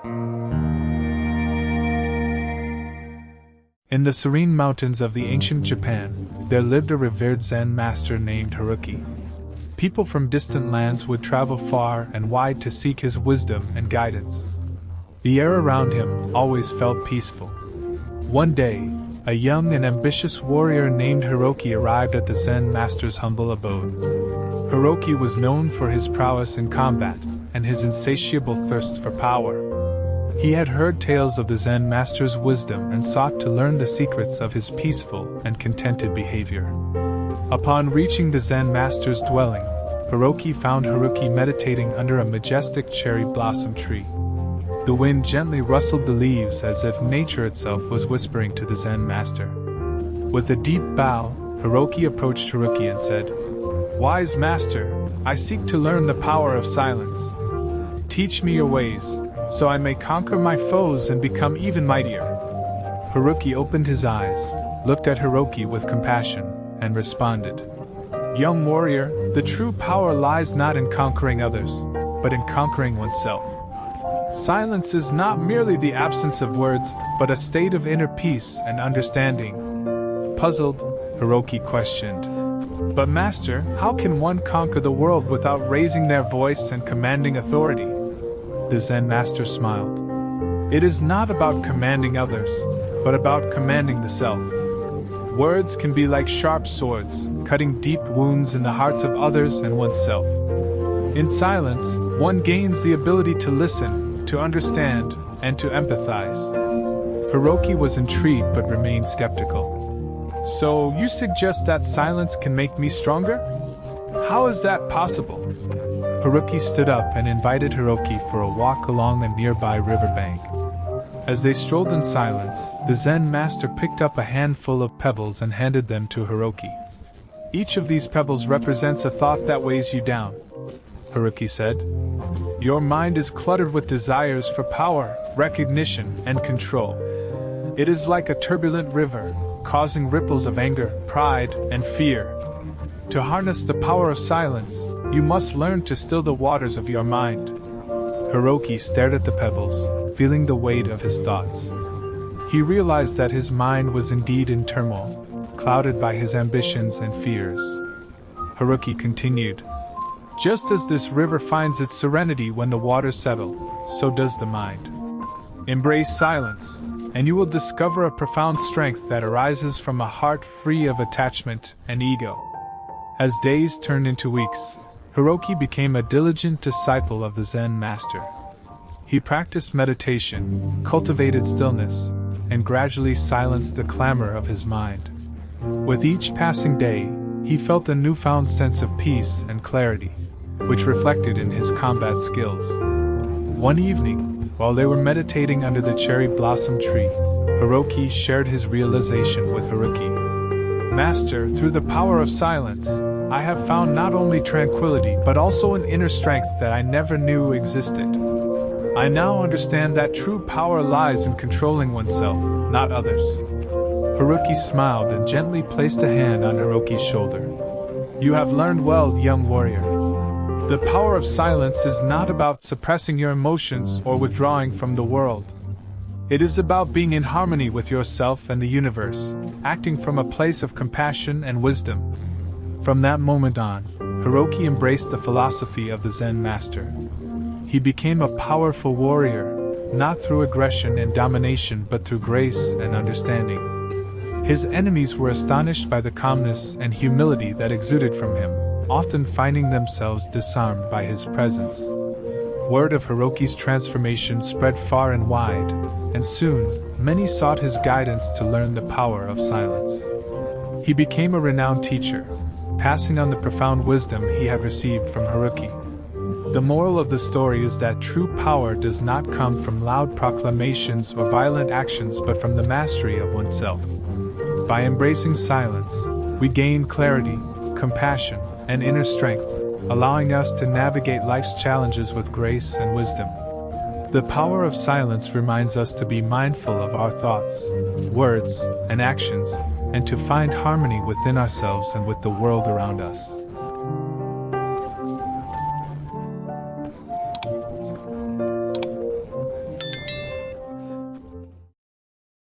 In the serene mountains of the ancient Japan, there lived a revered Zen master named Haruki. People from distant lands would travel far and wide to seek his wisdom and guidance. The air around him always felt peaceful. One day, a young and ambitious warrior named Haruki arrived at the Zen master's humble abode. Haruki was known for his prowess in combat and his insatiable thirst for power. He had heard tales of the Zen master's wisdom and sought to learn the secrets of his peaceful and contented behavior. Upon reaching the Zen master's dwelling, Haruki found Haruki meditating under a majestic cherry blossom tree. The wind gently rustled the leaves as if nature itself was whispering to the Zen master. With a deep bow, Haruki approached Haruki and said, "Wise master, I seek to learn the power of silence. Teach me your ways, so I may conquer my foes and become even mightier." Haruki opened his eyes, looked at Haruki with compassion, and responded, "Young warrior, the true power lies not in conquering others, but in conquering oneself. Silence is not merely the absence of words, but a state of inner peace and understanding." Puzzled, Haruki questioned, "But master, how can one conquer the world without raising their voice and commanding authority?" The Zen master smiled. "It is not about commanding others, but about commanding the self. Words can be like sharp swords, cutting deep wounds in the hearts of others and oneself. In silence, one gains the ability to listen, to understand, and to empathize." Haruki was intrigued but remained skeptical. "So, you suggest that silence can make me stronger? How is that possible?" Haruki stood up and invited Haruki for a walk along a nearby riverbank. As they strolled in silence, the Zen master picked up a handful of pebbles and handed them to Haruki. "Each of these pebbles represents a thought that weighs you down," Haruki said. "Your mind is cluttered with desires for power, recognition, and control. It is like a turbulent river, causing ripples of anger, pride, and fear. To harness the power of silence, you must learn to still the waters of your mind." Haruki stared at the pebbles, feeling the weight of his thoughts. He realized that his mind was indeed in turmoil, clouded by his ambitions and fears. Haruki continued, "Just as this river finds its serenity when the waters settle, so does the mind. Embrace silence, and you will discover a profound strength that arises from a heart free of attachment and ego." As days turned into weeks, Haruki became a diligent disciple of the Zen master. He practiced meditation, cultivated stillness, and gradually silenced the clamor of his mind. With each passing day, he felt a newfound sense of peace and clarity, which reflected in his combat skills. One evening, while they were meditating under the cherry blossom tree, Haruki shared his realization with Haruki. "Master, through the power of silence, I have found not only tranquility but also an inner strength that I never knew existed. I now understand that true power lies in controlling oneself, not others." Haruki smiled and gently placed a hand on Haruki's shoulder. "You have learned well, young warrior. The power of silence is not about suppressing your emotions or withdrawing from the world. It is about being in harmony with yourself and the universe, acting from a place of compassion and wisdom." From that moment on, Haruki embraced the philosophy of the Zen master. He became a powerful warrior, not through aggression and domination but through grace and understanding. His enemies were astonished by the calmness and humility that exuded from him, often finding themselves disarmed by his presence. Word of Haruki's transformation spread far and wide, and soon, many sought his guidance to learn the power of silence. He became a renowned teacher, passing on the profound wisdom he had received from Haruki. The moral of the story is that true power does not come from loud proclamations or violent actions but from the mastery of oneself. By embracing silence, we gain clarity, compassion, and inner strength, allowing us to navigate life's challenges with grace and wisdom. The power of silence reminds us to be mindful of our thoughts, words, and actions, and to find harmony within ourselves and with the world around us.